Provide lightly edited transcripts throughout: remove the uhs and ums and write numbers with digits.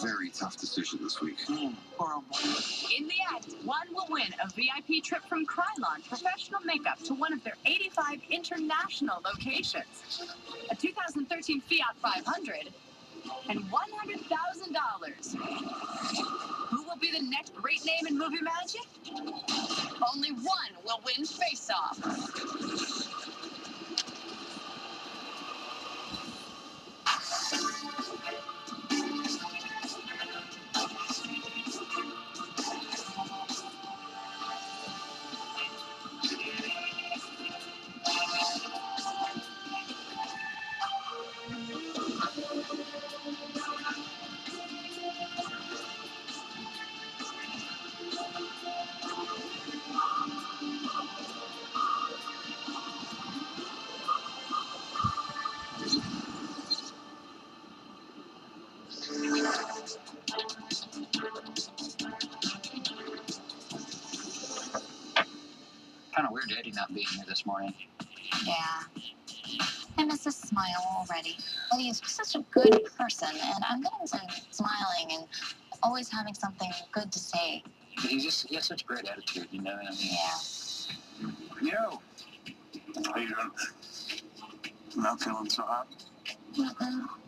very tough decision this week. Horrible. In the act, one will win a VIP trip from Krylon Professional Makeup to one of their 85 international locations, a 2013 Fiat 500, and $100,000. Who will be the next great name in movie magic? Only one will win Face Off. Kind of weird Eddie not being here this morning. Yeah. I miss his smile already. Eddie is such a good person, and I'm getting some smiling and always having something good to say. He has such a great attitude, you know? I mean, Yeah. Yo. How you doing? Not feeling so hot?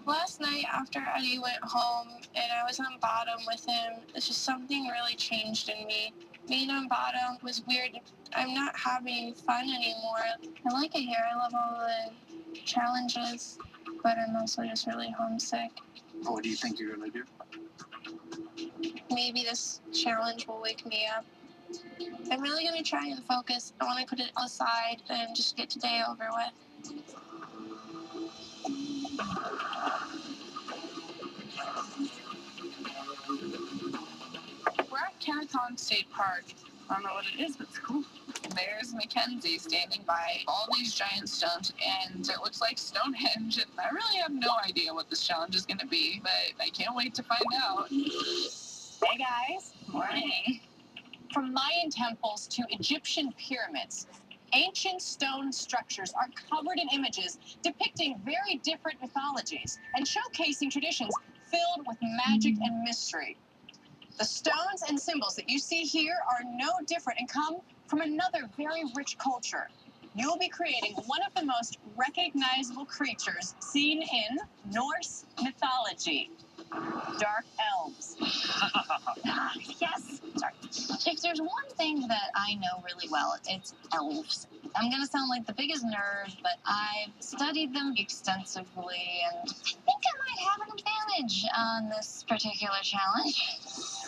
Last night after Eddie went home and I was on bottom with him, it's just something really changed in me. Being on bottom was weird. I'm not having fun anymore. I like it here. I love all the challenges, but I'm also just really homesick. What do you think you're going to do? Maybe this challenge will wake me up. I'm really going to try and focus. I want to put it aside and just get today over with. We're at Canton State Park. I don't know what it is, but it's cool. There's Mackenzie standing by all these giant stones, and it looks like Stonehenge, and I really have no idea what this challenge is going to be, but I can't wait to find out. Hey guys. Morning. From Mayan temples to Egyptian pyramids, ancient stone structures are covered in images depicting very different mythologies and showcasing traditions filled with magic and mystery. The stones and symbols that you see here are no different and come from another very rich culture. You'll be creating one of the most recognizable creatures seen in Norse mythology, dark elves. Yes. Sorry. If there's one thing that I know really well, it's elves. I'm going to sound like the biggest nerd, but I've studied them extensively, and I think I might have an advantage on this particular challenge.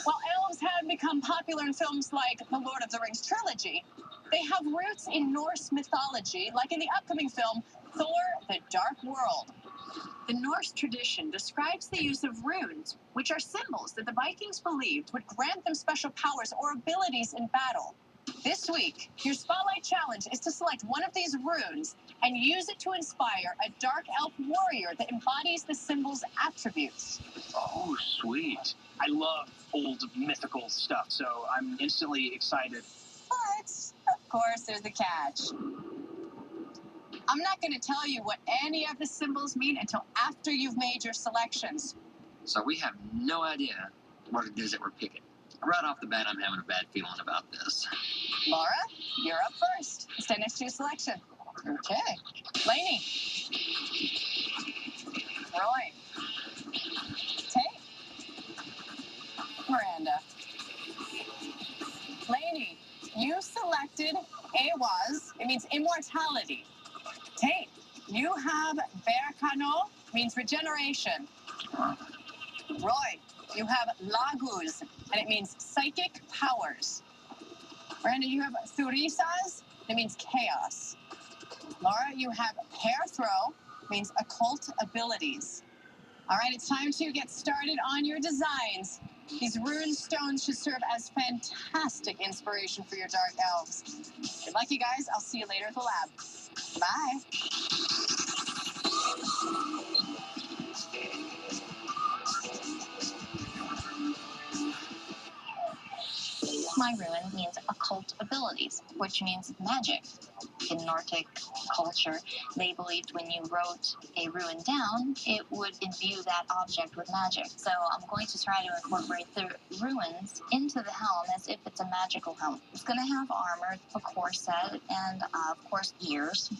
While elves have become popular in films like the Lord of the Rings trilogy, they have roots in Norse mythology, like in the upcoming film Thor: The Dark World. The Norse tradition describes the use of runes, which are symbols that the Vikings believed would grant them special powers or abilities in battle. This week, your Spotlight Challenge is to select one of these runes and use it to inspire a dark elf warrior that embodies the symbol's attributes. oh, sweet. I love old mythical stuff, so I'm instantly excited. But, of course, there's the catch. I'm not going to tell you what any of the symbols mean until after you've made your selections. So we have no idea what it is that we're picking. Right off the bat, I'm having a bad feeling about this. Laura, you're up first. Stand next to your selection. Okay. Lainey. Roy. Tate. Miranda. Lainey, you selected Awaz. It means immortality. Tate, you have Berkano, means regeneration. Roy, you have Laguz, and it means psychic powers. Miranda, you have Thurisaz, it means chaos. Laura, you have Hair Throw, means occult abilities. All right, it's time to get started on your designs. These rune stones should serve as fantastic inspiration for your dark elves. Good luck, you guys. I'll see you later at the lab. Bye. My rune means occult abilities, which means magic. In Nordic culture, they believed when you wrote a rune down, it would imbue that object with magic. So I'm going to try to incorporate the runes into the helm as if it's a magical helm. It's going to have armor, a corset, and of course ears.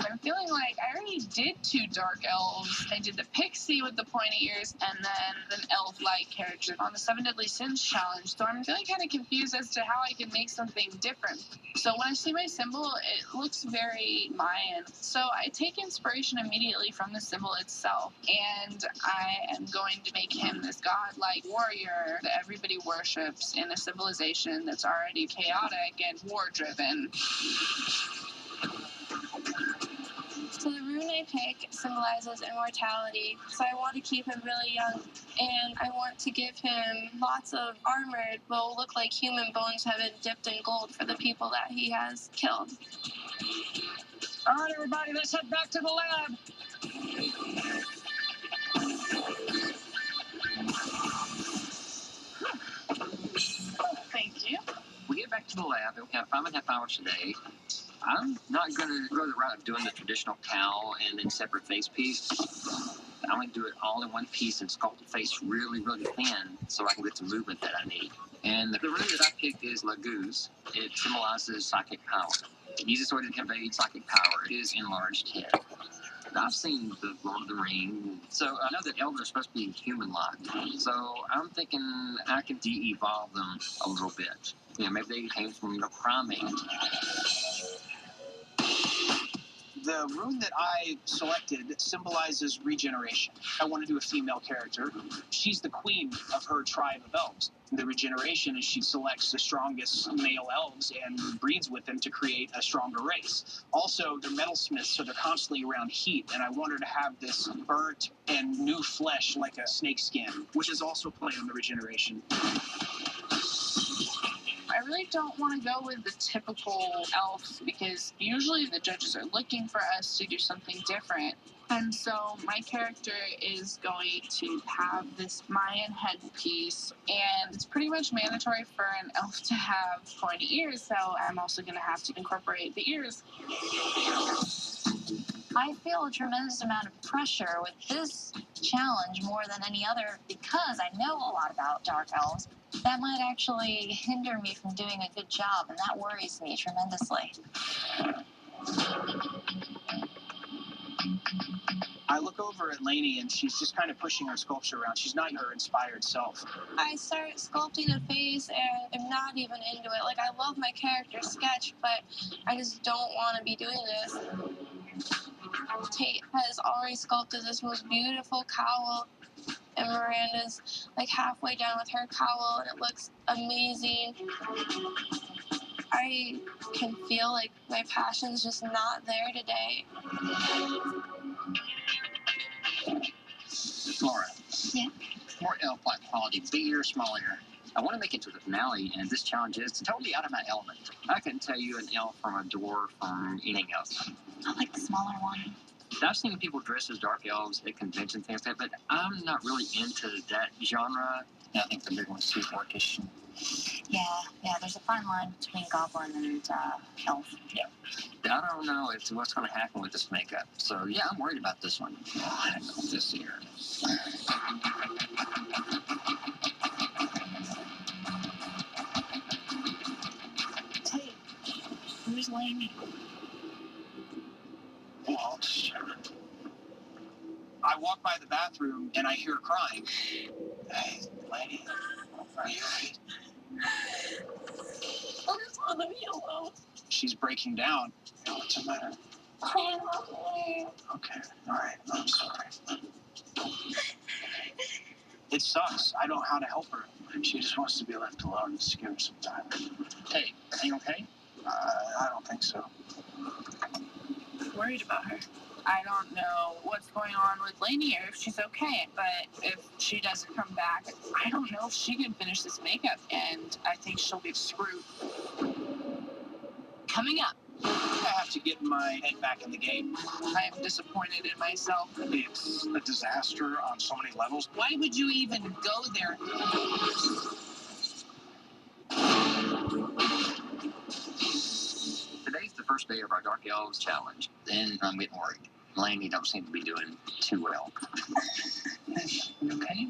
I'm feeling like I already did 2 dark elves. I did the pixie with the pointy ears and then an elf-like character on the 7 Deadly Sins challenge. So I'm feeling kind of confused as to how I can make something different. So when I see my symbol, it looks very Mayan. So I take inspiration immediately from the symbol itself. And I am going to make him this godlike warrior that everybody worships in a civilization that's already chaotic and war-driven. So the rune I pick symbolizes immortality. So I want to keep him really young, and I want to give him lots of armor that will look like human bones have been dipped in gold for the people that he has killed. All right, everybody, let's head back to the lab. Thank you. We get back to the lab, and we have 5.5 hours today. I'm not going to go the route of doing the traditional cowl and then separate face piece. I'm going to do it all in one piece and sculpt the face really, really thin so I can get the movement that I need. And the rune that I picked is Laguz. It symbolizes psychic power. The easiest way to convey psychic power is enlarged head. I've seen the Lord of the Rings, so I know that elves are supposed to be human-like. So I'm thinking I can de-evolve them a little bit. You know, maybe they came from primate. The rune that I selected symbolizes regeneration. I want to do a female character. She's the queen of her tribe of elves. The regeneration is she selects the strongest male elves and breeds with them to create a stronger race. Also, they're metalsmiths, so they're constantly around heat, and I want her to have this burnt and new flesh like a snake skin, which is also played on the regeneration. I really don't want to go with the typical elf because usually the judges are looking for us to do something different. And so my character is going to have this Mayan headpiece, and it's pretty much mandatory for an elf to have pointy ears, so I'm also going to have to incorporate the ears. I feel a tremendous amount of pressure with this challenge more than any other because I know a lot about dark elves. That might actually hinder me from doing a good job, and that worries me tremendously. I look over at Lainey, and she's just kind of pushing her sculpture around. She's not her inspired self. I start sculpting a face and I'm not even into it. Like, I love my character sketch, but I just don't want to be doing this. Tate has already sculpted this most beautiful cowl, and Miranda's like halfway down with her cowl, and it looks amazing. I can feel like my passion's just not there today. Laura. Yeah? More elf-like quality, bigger, smaller. I want to make it to the finale, and this challenge is totally out of my element. I couldn't tell you an elf from a dwarf from anything else. I like the smaller one. I've seen people dress as dark elves at conventions and things like that, but I'm not really into that genre. I think the big one's too orcish. Yeah, there's a fine line between goblin and elf. Yeah. I don't know what's going to happen with this makeup. So, yeah, I'm worried about this one. Oh, I don't know this year. Tate, where's Lainey? Well, I walk by the bathroom, and I hear her crying. Hey, Lainey, are you okay? I just want to be alone. She's breaking down. What's the matter? I love you. Okay, all right, I'm sorry. It sucks. I don't know how to help her. She just wants to be left alone. Just give her some time. Hey, everything okay? I don't think so. Worried about her. I don't know what's going on with Lainey or if she's okay, but if she doesn't come back, I don't know if she can finish this makeup, and I think she'll be screwed. Coming up. I have to get my head back in the game. I am disappointed in myself. It's a disaster on so many levels. Why would you even go there? first day of our Dark Elves challenge. Then I'm getting worried. Laney don't seem to be doing too well. You okay?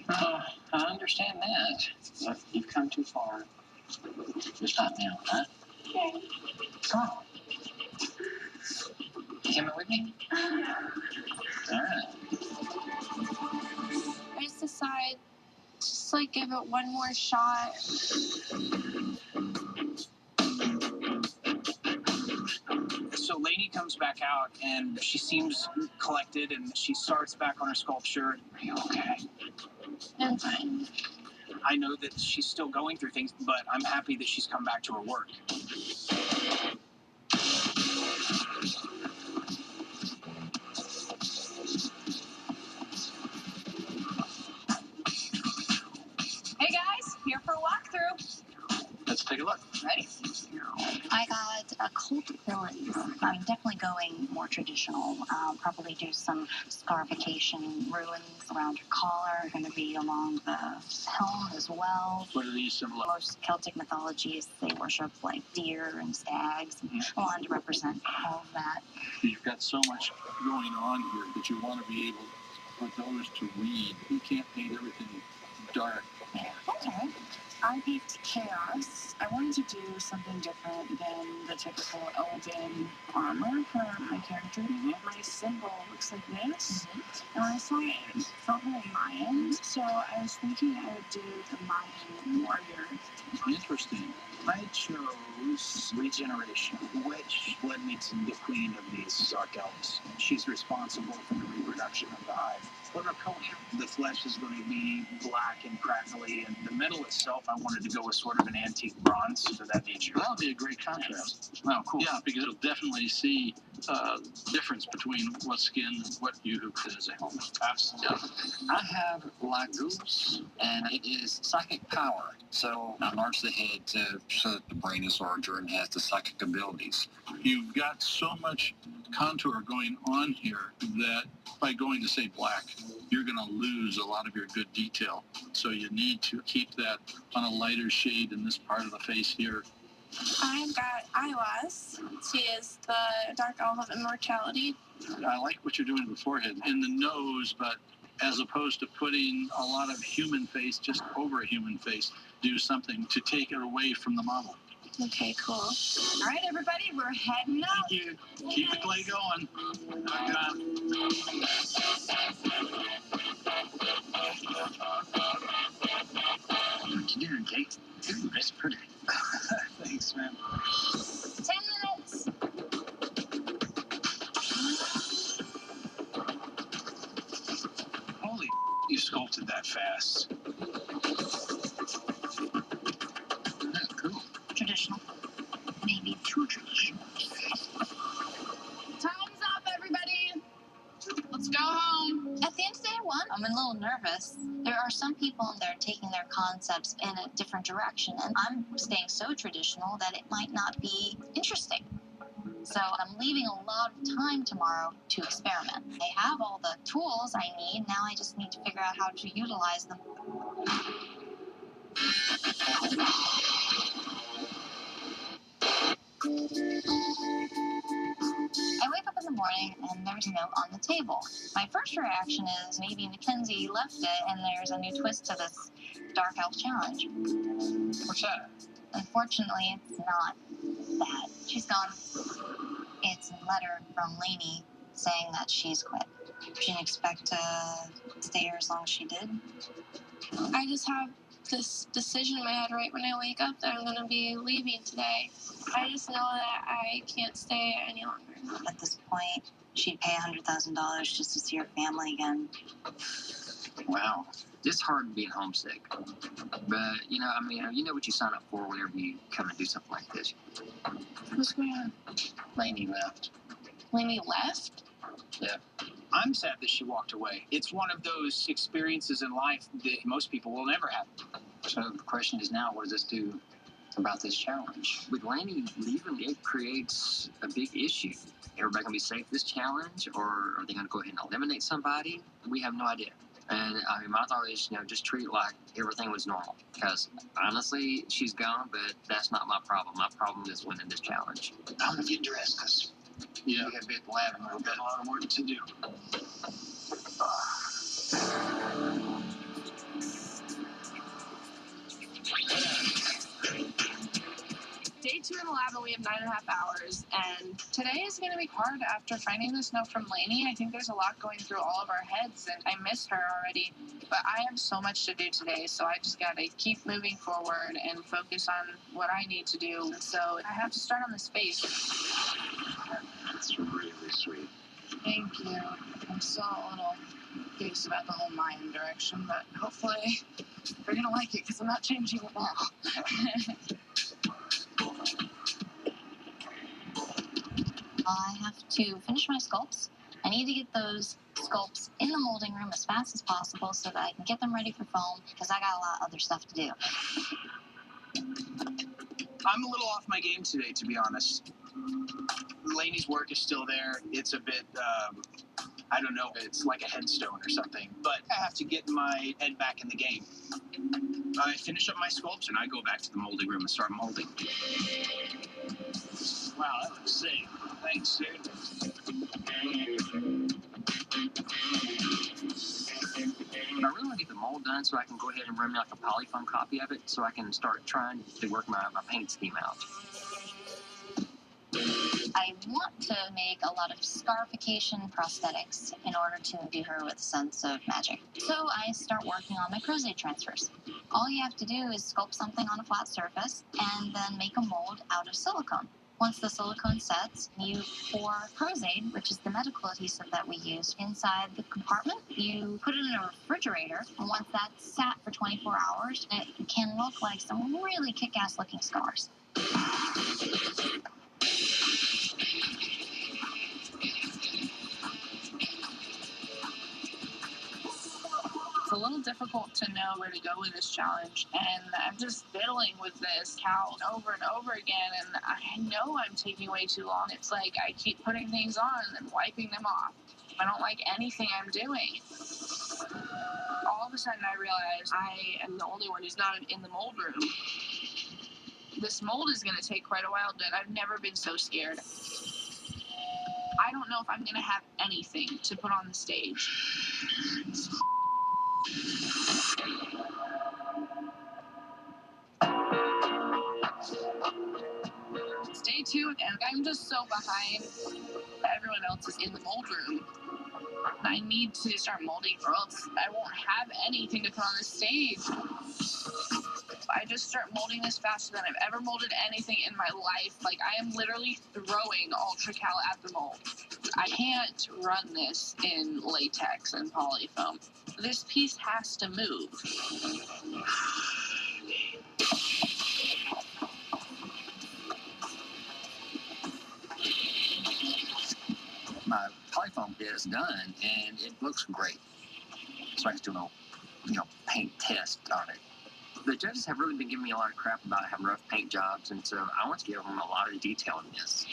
Oh, I understand that. But you've come too far. Just not now, huh? Okay. Come on. You coming with me? All right. I just decide, just like give it one more shot. So Lainey comes back out and she seems collected and she starts back on her sculpture. Are you okay? I'm fine. I know that she's still going through things, but I'm happy that she's come back to her work. Hey guys, here for a walkthrough. Let's take a look. Ready? I got occult abilities. I'm definitely going more traditional. Probably do some scarification runes around her collar. Going to be along the helm as well. What are these symbolize? Most Celtic mythologies, they worship like deer and stags. I wanted to represent all of that. You've got so much going on here that you want to be able for those to read. You can't paint everything dark. Okay. I picked chaos. I wanted to do something different than the typical elven armor for my character. My symbol looks like this. And when I saw it, it felt very Mayan. So I was thinking I would do the Mayan warrior. Interesting. I chose regeneration, which led me to the queen of these dark elves. She's responsible for the reproduction of the hive. What about color? The flesh is going to be black and crackly, and the metal itself, I wanted to go with sort of an antique bronze of that nature. That would be a great contrast. Oh, cool. Yeah, because it'll definitely see difference between what skin and what you put as a helmet. Absolutely. I have Black Goose, and it is psychic power. So I enlarge the head so that the brain is larger and has the psychic abilities. You've got so much contour going on here that by going to say black, you're going to lose a lot of your good detail. So you need to keep that on a lighter shade in this part of the face here. I've got Iwas. She is the Dark Elf of Immortality. I like what you're doing in the forehead, in the nose, but as opposed to putting a lot of human face just over a human face, do something to take it away from the model. Okay, cool. All right, everybody, we're heading up. Thank you. Keep the clay going. What you doing, Jake? Ooh, that's pretty. Thanks, man. 10 minutes. Holy, you sculpted that fast. Yeah, cool. Traditional. Maybe too traditional. Time's up, everybody. Let's go home. At the end of day one, I'm a little nervous. There are some people that are taking their concepts in a different direction, and I'm staying so traditional that it might not be interesting. So I'm leaving a lot of time tomorrow to experiment. I have all the tools I need. Now I just need to figure out how to utilize them. I wake up in the morning and there's a note on the table. My first reaction is maybe Mackenzie left it and there's a new twist to this Dark Elf challenge. What's that? Unfortunately, it's not that. She's gone. It's a letter from Lainey saying that she's quit. She didn't expect to stay here as long as she did. I just have this decision in my head right when I wake up that I'm going to be leaving today. I just know that I can't stay any longer. At this point, she'd pay $100,000 just to see her family again. Wow. It's hard being homesick. But, you know what you sign up for whenever you come and do something like this. What's going on? Lainey left. Lainey left? Yeah. I'm sad that she walked away. It's one of those experiences in life that most people will never have. So the question is now, what does this do about this challenge? With Lainey leaving, it creates a big issue. Everybody gonna be safe this challenge, or are they gonna go ahead and eliminate somebody? We have no idea. And I mean, my thought is, just treat it like everything was normal. Because honestly, she's gone, but that's not my problem. My problem is winning this challenge. I'm gonna get dressed because we got to be at the lab and we've got a lot of work to do. Day 2 in the lab, and we have 9.5 hours. And today is going to be hard after finding this note from Lainey. I think there's a lot going through all of our heads, and I miss her already. But I have so much to do today, so I just got to keep moving forward and focus on what I need to do. So I have to start on this face. That's really sweet. Thank you. I'm still a little confused about the whole Mayan direction, but hopefully they're going to like it because I'm not changing it now. I have to finish my sculpts. I need to get those sculpts in the molding room as fast as possible so that I can get them ready for foam because I got a lot of other stuff to do. I'm a little off my game today, to be honest. Lainey's work is still there. It's a bit, I don't know, it's like a headstone or something. But I have to get my head back in the game. I finish up my sculpts and I go back to the molding room and start molding. Wow, that looks sick. Thanks, dude. But I really want to get the mold done so I can go ahead and run me like a polyfoam copy of it so I can start trying to work my paint scheme out. I want to make a lot of scarification prosthetics in order to imbue her with a sense of magic. So I start working on my crozet transfers. All you have to do is sculpt something on a flat surface and then make a mold out of silicone. Once the silicone sets, you pour crozet, which is the medical adhesive that we use, inside the compartment. You put it in a refrigerator, and once that's sat for 24 hours, it can look like some really kick-ass looking scars. It's a little difficult to know where to go with this challenge, and I'm just fiddling with this cow over and over again, and I know I'm taking way too long. It's like I keep putting things on and wiping them off. I don't like anything I'm doing. All of a sudden I realize I am the only one who's not in the mold room. This mold is going to take quite a while, but I've never been so scared. I don't know if I'm going to have anything to put on the stage. It's day 2, and I'm just so behind. Everyone else is in the mold room. I need to start molding, or else I won't have anything to put on the stage. I just start molding this faster than I've ever molded anything in my life. Like, I am literally throwing Ultra Cal at the mold. I can't run this in latex and polyfoam. This piece has to move. My polyfoam is done, and it looks great. So I can do a paint test on it. The judges have really been giving me a lot of crap about having rough paint jobs, and so I want to give them a lot of detail in this.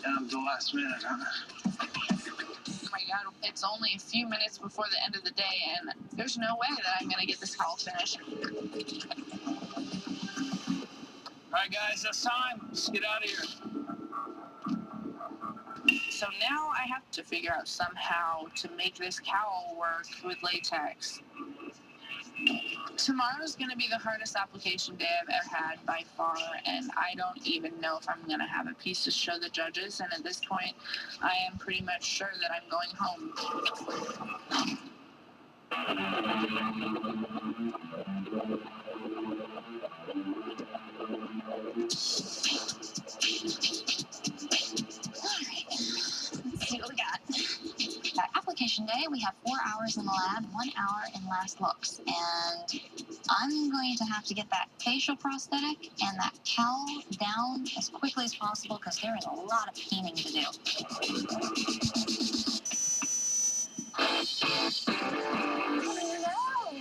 Down to the last minute, huh? Oh my god, it's only a few minutes before the end of the day, and there's no way that I'm gonna get this cowl finished. All right, guys, that's time. Let's get out of here. So now I have to figure out somehow to make this cowl work with latex. Tomorrow's going to be the hardest application day I've ever had by far, and I don't even know if I'm going to have a piece to show the judges, and at this point, I am pretty much sure that I'm going home. Let's see what we got. At application day, we have 4 hours in the lab, 1 hour in last looks. And I'm going to have to get that facial prosthetic and that cowl down as quickly as possible because there is a lot of painting to do. No!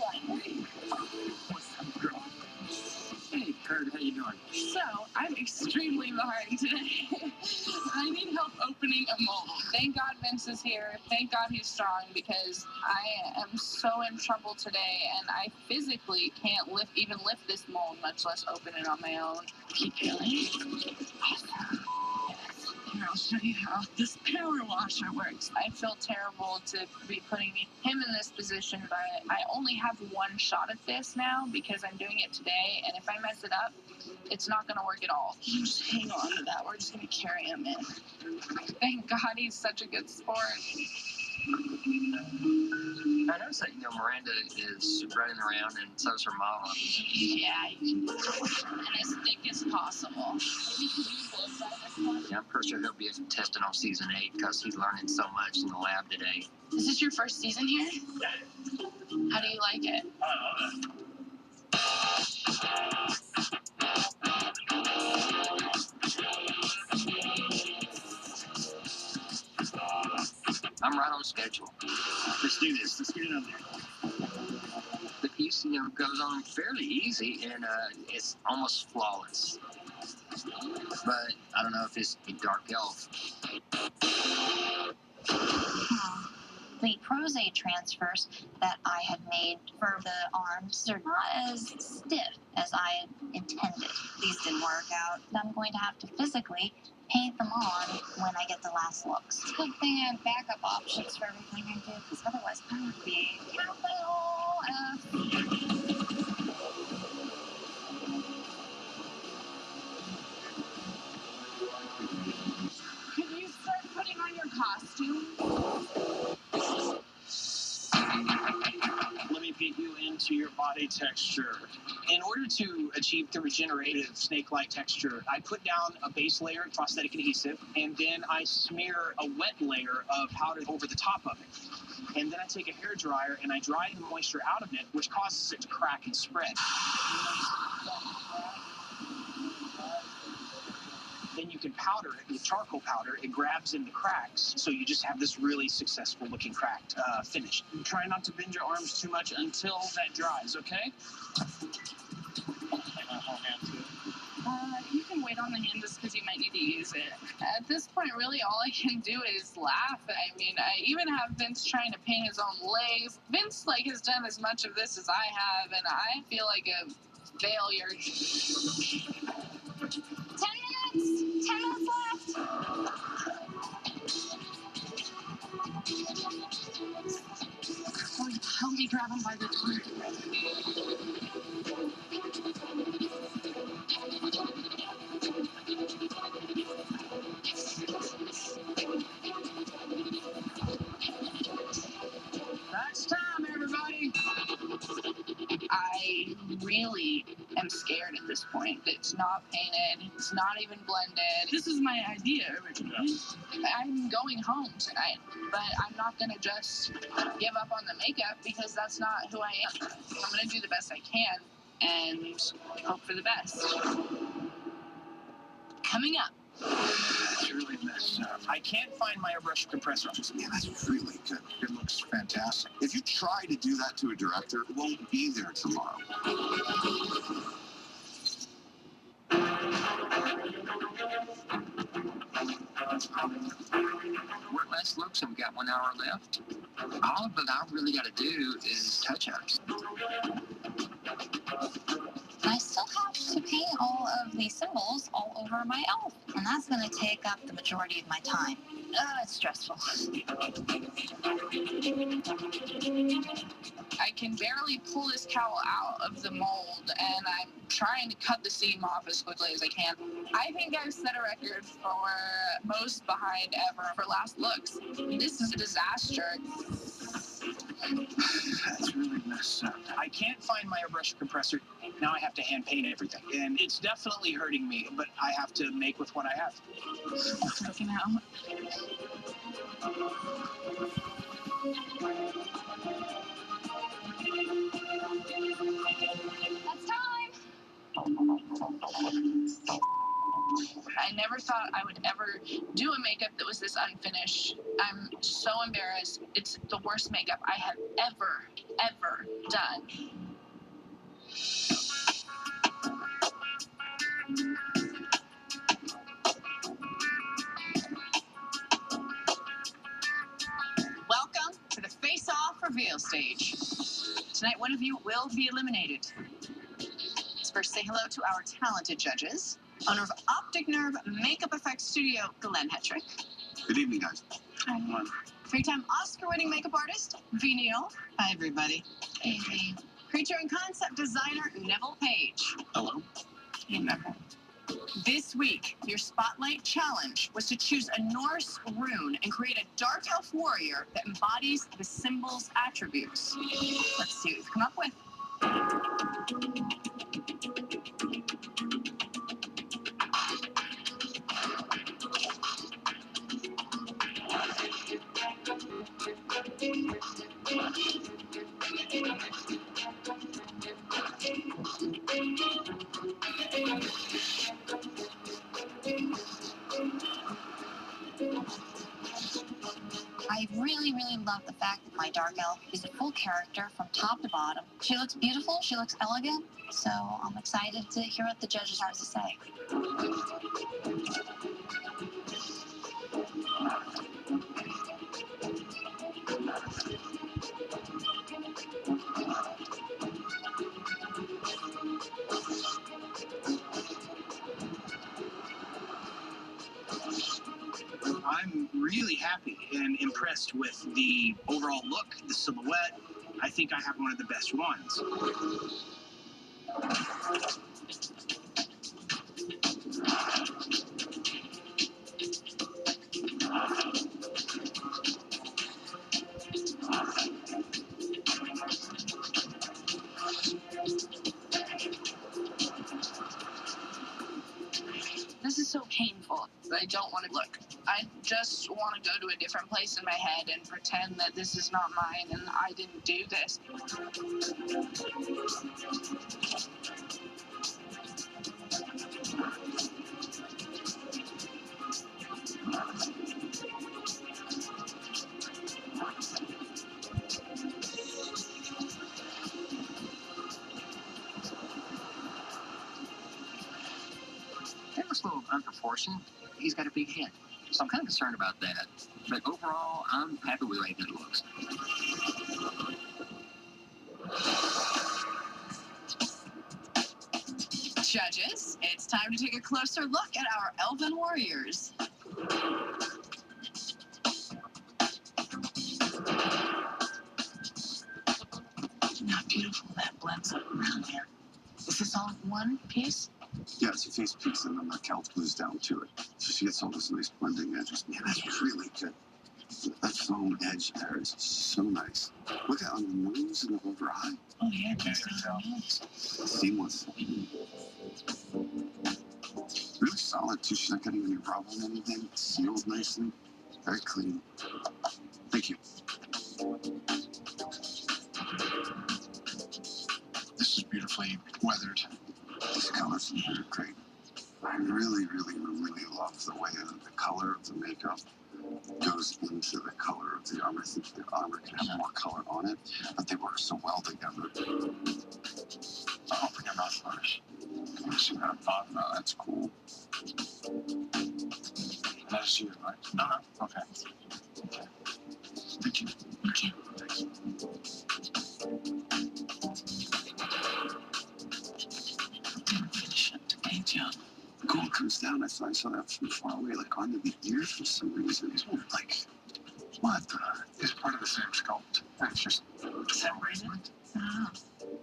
So, I'm extremely behind today. I need help opening a mold. Thank God Vince is here. Thank God he's strong because I am so in trouble today and I physically can't even lift this mold, much less open it on my own. Keep going. Awesome. Here, I'll show you how this power washer works. I feel terrible to be putting him in this position, but I only have one shot at this now because I'm doing it today, and if I mess it up, it's not going to work at all. Just hang on to that. We're just going to carry him in. Thank God he's such a good sport. I noticed that, Miranda is running around and so's her mom. Yeah, you can and as thick as possible. Maybe could you both try this one? Yeah, I'm pretty sure he'll be a contestant on season 8 because he's learning so much in the lab today. Is this your first season here? How do you like it? I'm right on schedule. Let's do this. Let's get it on there. The piece, goes on fairly easy and it's almost flawless. But I don't know if it's a dark elf. The Prozade transfers that I had made for the arms are not as stiff as I had intended. These didn't work out. I'm going to have to physically paint them on when I get the last looks. It's a good thing I have backup options for everything I do, because otherwise I would be capital F. Can you start putting on your costume? Let me get you into your body texture. In order to achieve the regenerative snake-like texture, I put down a base layer of prosthetic adhesive, and then I smear a wet layer of powder over the top of it. And then I take a hair dryer and I dry the moisture out of it, which causes it to crack and spread. Then you can powder it with charcoal powder. It grabs in the cracks, so you just have this really successful looking cracked finish. Try not to bend your arms too much until that dries, okay? You can wait on the hand just because you might need to use it. At this point, really, all I can do is laugh. I mean, I even have Vince trying to paint his own legs. Vince, has done as much of this as I have, and I feel like a failure. 10 minutes! 10 minutes left! Oh, help me grab him by the door. That's time, everybody. I really am scared at this point. It's not painted. It's not even blended. This is my idea originally. I'm going home tonight, but I'm not going to just give up on the makeup because that's not who I am. I'm going to do the best I can and hope for the best. Coming up. That's really messed up. I can't find my airbrush compressor. Yeah, that's really good. It looks fantastic. If you try to do that to a director, it won't be there tomorrow. We're less looks and we got 1 hour left. All that I really got to do is touch-ups. I still have to paint all of the symbols all over my elf, and that's going to take up the majority of my time. It's stressful. I can barely pull this cowl out of the mold, and I'm trying to cut the seam off as quickly as I can. I think I've set a record for most behind ever for last looks. This is a disaster. That's really messed up. I can't find my airbrush compressor. Now I have to hand paint everything. And it's definitely hurting me, but I have to make with what I have. It's working out. That's time! I never thought I would ever do a makeup that was this unfinished. I'm so embarrassed. It's the worst makeup I have ever done. Welcome to the face-off reveal stage. Tonight, one of you will be eliminated. Let's first say hello to our talented judges. Owner of Optic Nerve Makeup Effects Studio, Glenn Hetrick. Good evening, guys. Hi. Three-time Oscar-winning makeup artist, V. Neal. Hi, everybody. Hey, V. Creature and concept designer, Neville Page. Hello. Hey, Neville. This week, your spotlight challenge was to choose a Norse rune and create a dark elf warrior that embodies the symbol's attributes. Let's see what you've come up with. I really, really love the fact that my dark elf is a full character from top to bottom. She looks beautiful, she looks elegant, so I'm excited to hear what the judges have to say. I'm really happy and impressed with the overall look, the silhouette. I think I have one of the best ones. This is so painful. I don't want to look. I just want to go to a different place in my head and pretend that this is not mine and I didn't do this. That looks a little unproportioned. He's got a big head, so I'm kind of concerned about that. But overall, I'm happy with the way that it looks. Judges, it's time to take a closer look at our elven warriors. Not beautiful, that blends up around there. Is this all one piece? Yeah, it's a face piece, and then the celt glues down to it. So she gets all those nice blending edges. Man, that's really good. That foam edge there is so nice. Look at on the nose and over eye. Oh yeah, that's not the nose. Seamless. Really solid too. She's not getting any rub on anything. It's sealed nicely. Very clean. Thank you. This is beautifully weathered. These colors are great. I really, really, really love the way that the color of the makeup goes into the color of the armor. I think the armor can have more color on it, but they work so well together. I hope you're not harsh. She got a pot. Oh, that's cool. That is you, right? Okay. Okay. Thank you. Thank you. Thanks. Didn't finish it today, John. Gold comes down. I saw that from far away, like onto the ear for some reason. It's like, what? It's part of the same sculpt. It's just Separated? Oh.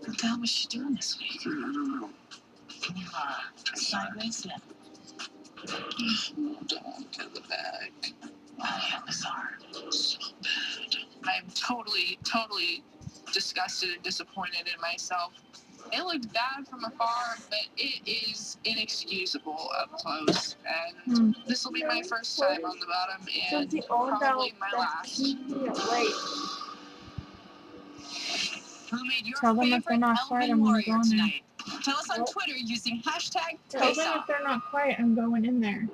What the hell was she doing this week? I don't know. Can you Sideways? Yeah. hold on to the bag? Oh yeah, bizarre. So bad. I'm totally disgusted and disappointed in myself. It looked bad from afar, but it is inexcusable up close. And this will be my first time on the bottom and probably my last. Who made your Tell them if they're favorite not quiet, Elven I'm gonna warrior go in there. tonight? Tell us on Twitter using hashtag Tell them if FaceOff. they're not quiet, I'm going in there.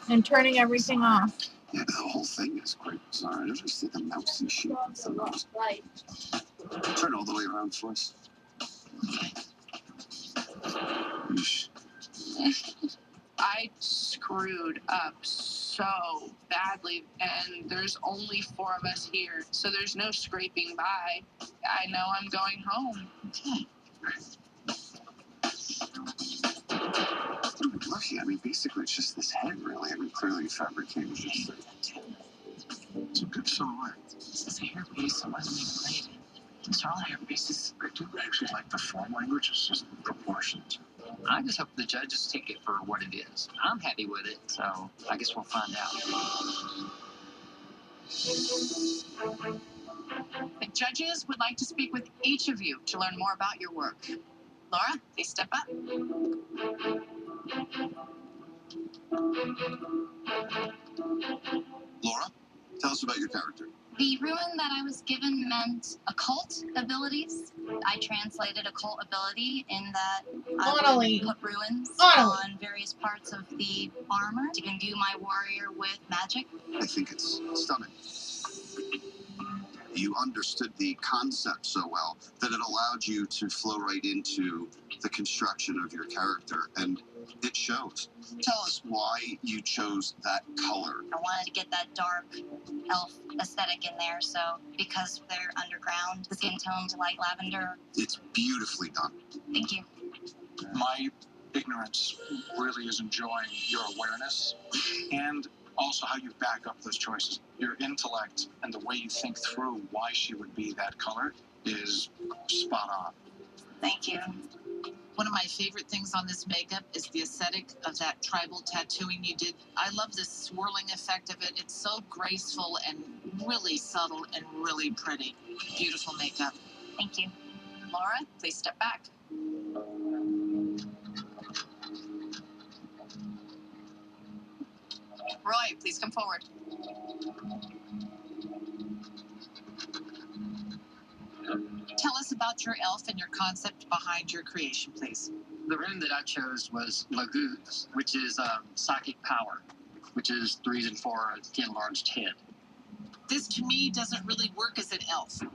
And turning everything off. Yeah, the whole thing is quite bizarre. I never see the mousy shape of the nose. Turn all the way around for us. Yeesh. I screwed up so badly, and there's only 4 of us here, so there's no scraping by. I know I'm going home. Lucky, I mean, basically, it's just this head, really. I mean, clearly fabricated this thing. It's a good silhouette. This is a hairpiece. It wasn't even made. These are all hairpieces. I do actually like the form language. It's just proportions. I just hope the judges take it for what it is. I'm happy with it, so I guess we'll find out. The judges would like to speak with each of you to learn more about your work. Laura, please step up. Laura, tell us about your character. The rune that I was given meant occult abilities. I translated occult ability in that I would put runes on various parts of the armor to imbue my warrior with magic. I think it's stunning. You understood the concept so well that it allowed you to flow right into the construction of your character, and it shows. Tell us why you chose that color. I wanted to get that dark elf aesthetic in there, so because they're underground, the skin tone's light lavender. It's beautifully done. Thank you. My ignorance really is enjoying your awareness and also how you back up those choices. Your intellect and the way you think through why she would be that color is spot on. Thank you. One of my favorite things on this makeup is the aesthetic of that tribal tattooing you did. I love the swirling effect of it. It's so graceful and really subtle and really pretty. Beautiful makeup. Thank you. Laura, please step back. Roy, please come forward. Tell us about your elf and your concept behind your creation, please. The rune that I chose was Laguz, which is psychic power, which is 3s and 4 the enlarged head. This to me doesn't really work as an elf. It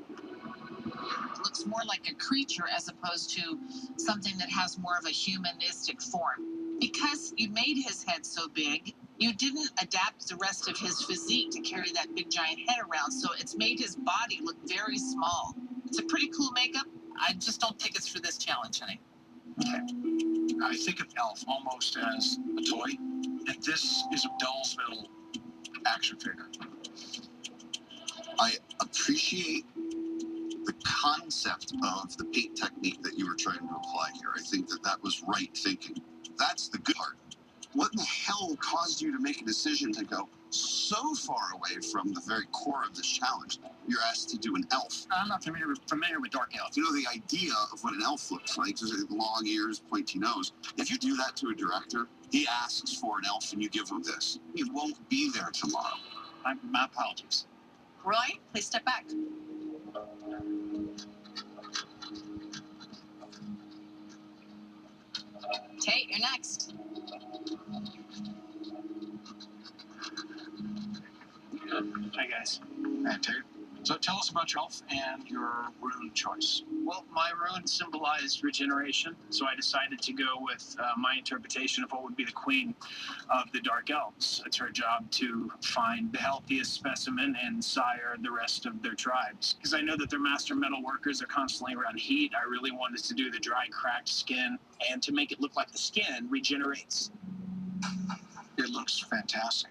looks more like a creature as opposed to something that has more of a humanistic form. Because you made his head so big, you didn't adapt the rest of his physique to carry that big giant head around, so it's made his body look very small. It's a pretty cool makeup. I just don't think it's for this challenge, honey. Okay. I think of Elf almost as a toy, and this is a doll's little action figure. I appreciate the concept of the paint technique that you were trying to apply here. I think that was right thinking. That's the good part. What in the hell caused you to make a decision to go so far away from the very core of this challenge? You're asked to do an elf. I'm not familiar with dark elves. You know, the idea of what an elf looks like, long ears, pointy nose. If you do that to a director, he asks for an elf and you give him this. He won't be there tomorrow. My apologies. Roy, please step back. Tate, you're next. Hi, guys. And Tate. So tell us about your elf and your rune choice. Well, my rune symbolized regeneration, so I decided to go with my interpretation of what would be the queen of the Dark Elves. It's her job to find the healthiest specimen and sire the rest of their tribes. Because I know that they're master metal workers, they're constantly around heat. I really wanted to do the dry, cracked skin and to make it look like the skin regenerates. It looks fantastic.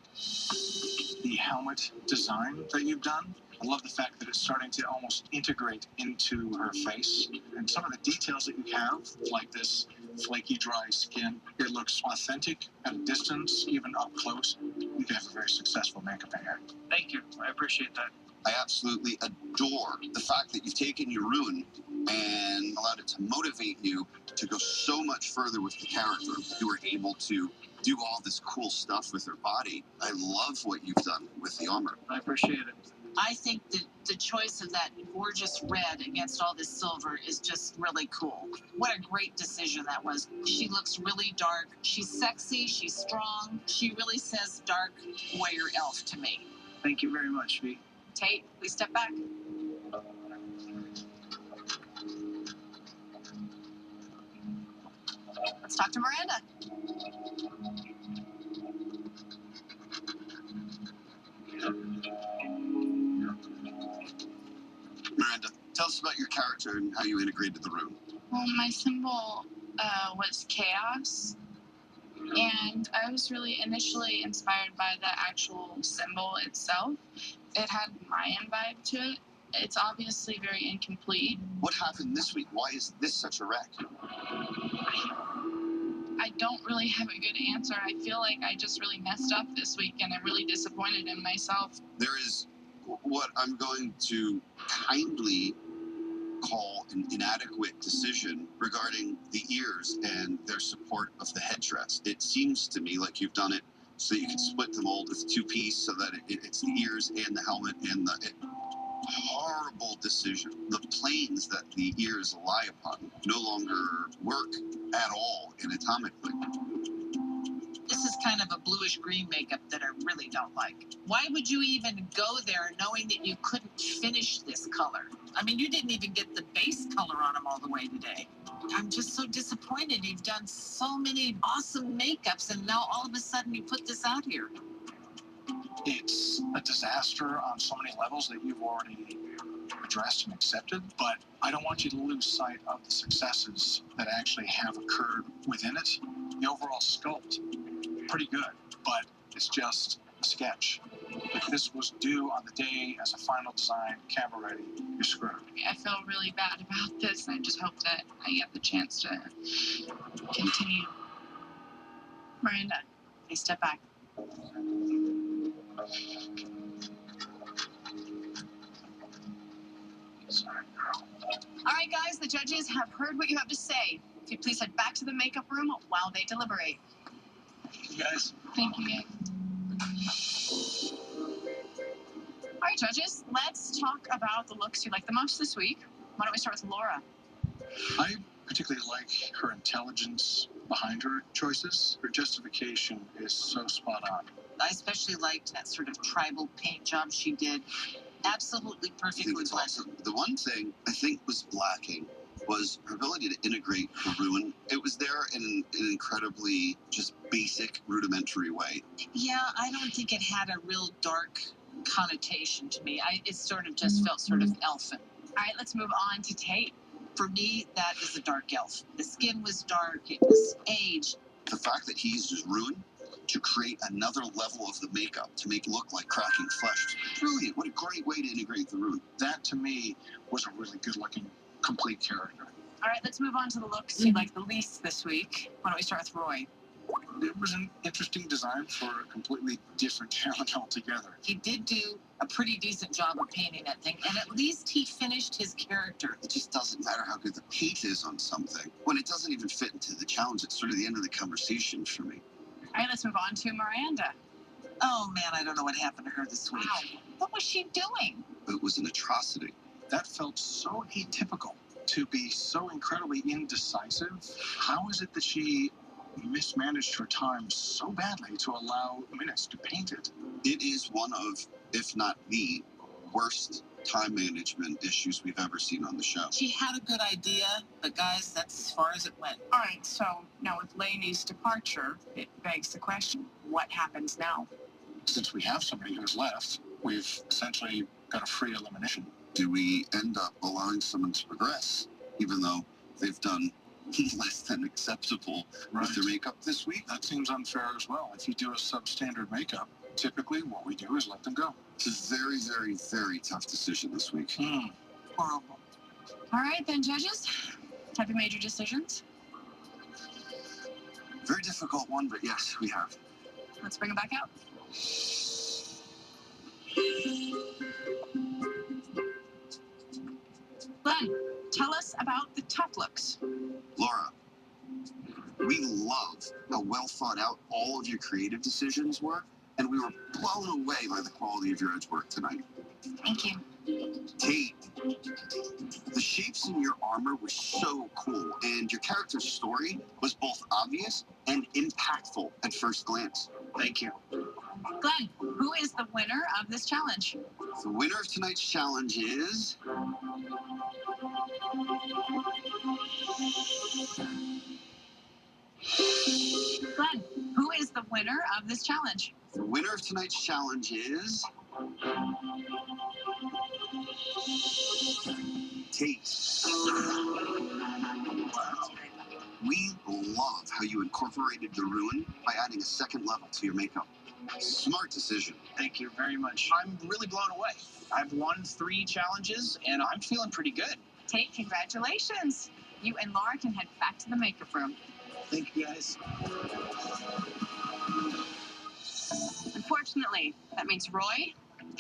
The helmet design that you've done, I love the fact that it's starting to almost integrate into her face. And some of the details that you have, like this flaky, dry skin, it looks authentic at a distance, even up close. You have a very successful makeup in here. Thank you. I appreciate that. I absolutely adore the fact that you've taken your rune and allowed it to motivate you to go so much further with the character. You were able to do all this cool stuff with her body. I love what you've done with the armor. I appreciate it. I think that the choice of that gorgeous red against all this silver is just really cool. What a great decision that was. She looks really dark. She's sexy. She's strong. She really says dark warrior elf to me. Thank you very much, V. Tate, please step back. Let's talk to Miranda. Miranda, tell us about your character and how you integrated the room. Well, my symbol was chaos, and I was really initially inspired by the actual symbol itself. It had Mayan vibe to it. It's obviously very incomplete. What happened this week? Why is this such a wreck? I don't really have a good answer. I feel like I just really messed up this week, and I'm really disappointed in myself. There is what I'm going to kindly call an inadequate decision regarding the ears and their support of the headdress. It seems to me like you've done it so that you can split the mold with two-piece so that it's the ears and the helmet and the... horrible decision. The planes that the ears lie upon no longer work at all anatomically. This is kind of a bluish green makeup that I really don't like. Why would you even go there knowing that you couldn't finish this color? I mean, you didn't even get the base color on them all the way today. I'm just so disappointed. You've done so many awesome makeups, and now all of a sudden you put this out here. It's a disaster on so many levels that you've already addressed and accepted, but I don't want you to lose sight of the successes that actually have occurred within it. The overall sculpt, pretty good, but it's just a sketch. If this was due on the day as a final design, camera ready, you're screwed. I feel really bad about this, and I just hope that I get the chance to continue. Miranda, please step back. Sorry, girl. All right, guys, the judges have heard what you have to say. If you please head back to the makeup room while they deliberate. You guys, Thank you. All right, judges, let's talk about the looks you like the most this week. Why don't we start with Laura? I particularly like her intelligence behind her choices. Her justification is so spot on. I especially liked that sort of tribal paint job she did. Absolutely I think perfectly it's blended. awesome. The one thing I think was lacking was her ability to integrate the Rune. It was there in an incredibly just basic, rudimentary way. Yeah, I don't think it had a real dark connotation to me. It sort of just felt sort of elfin. All right, let's move on to Tate. For me, that is a dark elf. The skin was dark, it was aged. The fact that he uses Rune to create another level of the makeup to make it look like cracking flesh. Brilliant. What a great way to integrate the Rune. That, to me, was a really good-looking, complete character. All right, let's move on to the looks you like the least this week. Why don't we start with Roy? It was an interesting design for a completely different challenge altogether. He did do a pretty decent job of painting that thing, and at least he finished his character. It just doesn't matter how good the paint is on something. When it doesn't even fit into the challenge, it's sort of the end of the conversation for me. All right, let's move on to Miranda. Oh man, I don't know what happened to her this week. Wow, what was she doing? It was an atrocity. That felt so atypical. To be so incredibly indecisive, how is it that she mismanaged her time so badly to allow minutes to paint it? It is one of, if not the worst time management issues we've ever seen on the show. She had a good idea, but guys, that's as far as it went. All right, so now with Lainey's departure, it begs the question, what happens now? Since we have somebody who's left, we've essentially got a free elimination. Do we end up allowing someone to progress, even though they've done less than acceptable with their makeup this week? That seems unfair as well. If you do a substandard makeup, typically what we do is let them go. It's a very, very, very tough decision this week. Horrible. All right, then, judges. Have you made your decisions? Very difficult one, but yes, we have. Let's bring them back out. Glenn, tell us about the tough looks. Laura, we love how well thought out all of your creative decisions were, and we were blown away by the quality of your edge work tonight. Thank you. Tate, the shapes in your armor were so cool, and your character's story was both obvious and impactful at first glance. Thank you. Glenn, who is the winner of this challenge? The winner of tonight's challenge is... Glenn, who is the winner of this challenge? The winner of tonight's challenge is Tate. Wow. We love how you incorporated the Rune by adding a second level to your makeup. Smart decision. Thank you very much. I'm really blown away. I've won 3 challenges, and I'm feeling pretty good. Tate, congratulations. You and Laura can head back to the makeup room. Thank you, guys. Unfortunately, that means Roy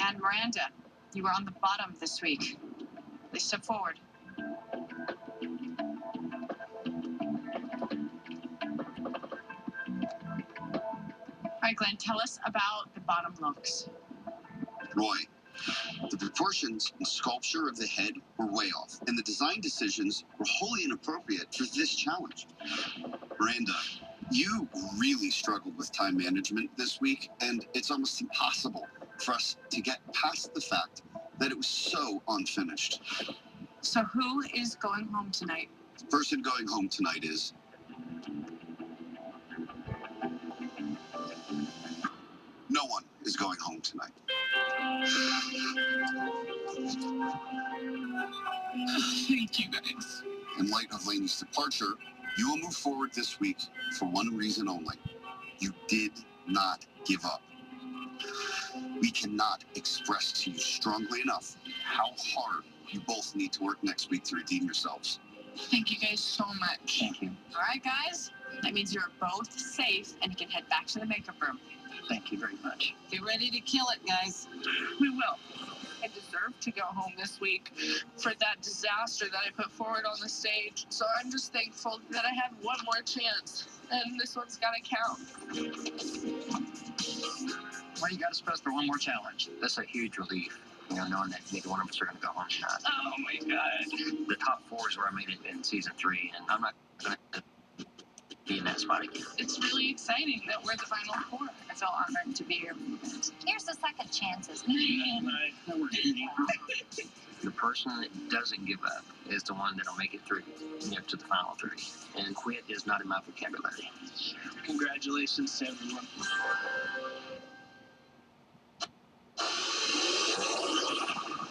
and Miranda, you were on the bottom this week. Please step forward. All right, Glenn, tell us about the bottom looks. Roy, the proportions and sculpture of the head were way off, and the design decisions were wholly inappropriate for this challenge. Miranda, you really struggled with time management this week, and it's almost impossible for us to get past the fact that it was so unfinished. So who is going home tonight? The person going home tonight is... No one is going home tonight. Thank you, guys. In light of Lainey's departure, you will move forward this week for one reason only. You did not give up. We cannot express to you strongly enough how hard you both need to work next week to redeem yourselves. Thank you guys so much. Thank you. All right, guys, that means you're both safe and you can head back to the makeup room. Thank you very much. Get ready to kill it, guys. We will. I deserve to go home this week for that disaster that I put forward on the stage. So I'm just thankful that I had one more chance, and this one's got to count. Why you got us pressed for one more challenge? That's a huge relief, you know, knowing that neither one of us are going to go home tonight. Oh my God. The top 4 is where I made it in season 3, and I'm not going to be in that spot again. It's really exciting that we're the final 4. I feel honored to be here. Here's the second chances. The person that doesn't give up is the one that'll make it through, you know, to the final 3. And quit is not in my vocabulary. Congratulations to everyone.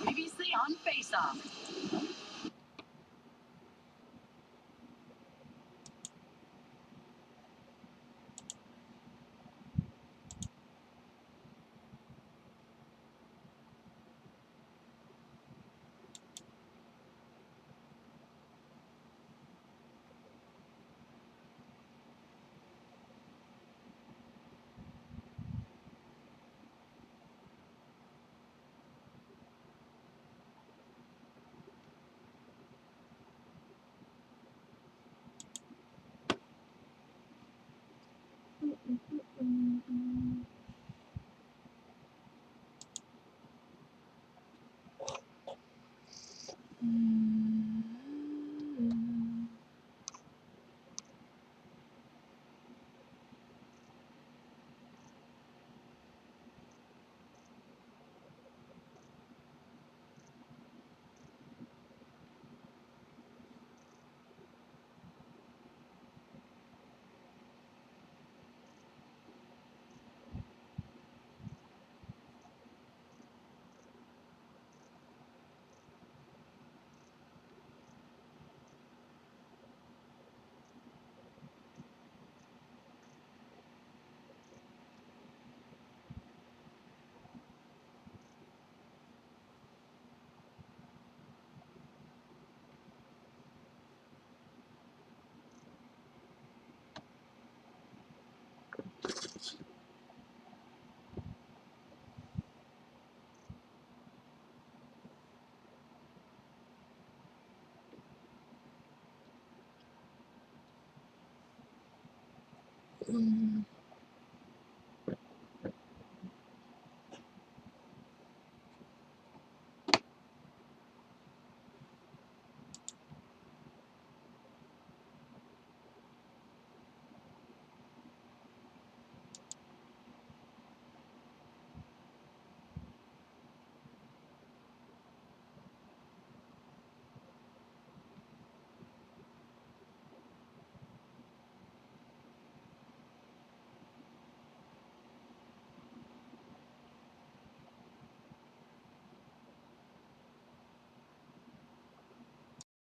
BBC on Face Off.